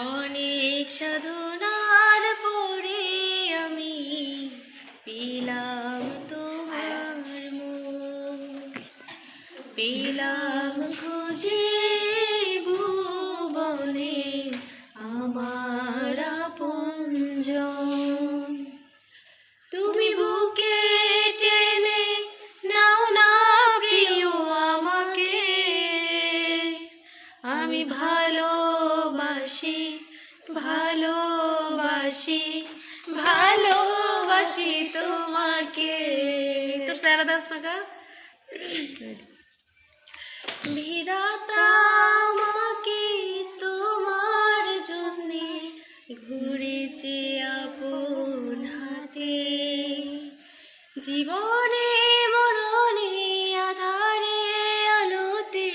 অনেক সাধনার পরে আমি পেলাম তোমার মন, পেলাম খুঁজে ভুবনে আমার আপনজন। তুমি বুকে টেনে নাও না প্রিয় আমাকে, আমি ভালোবাসি ভালোবাসি ভালোবাসি তোমাকে। তোর স্যারা দাস না বিধাতা আমাকে তোমার জন্যে ঘুরেছে আপন হাতে, জীবনে মরণে আধারে আলোতে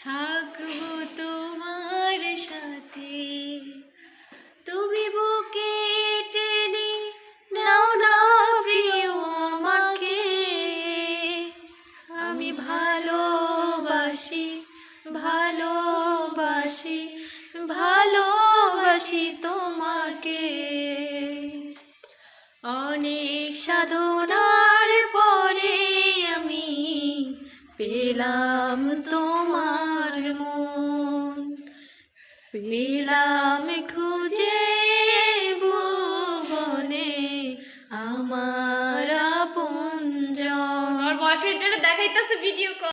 থাকবো তোমার সাথে। তুমি বুকে টেনে নাও না প্রিয় আমাকে, আমি ভালোবাসি ভালোবাসি ভালোবাসি তোমাকে। অনেক সাধনার পরে আমি পেলাম তোমার মন, পেলাম খুঁজে ভুবনে আমার আপনজন। আমার বয়ফ্রেন্ডের দেখাইতেছে ভিডিও কল।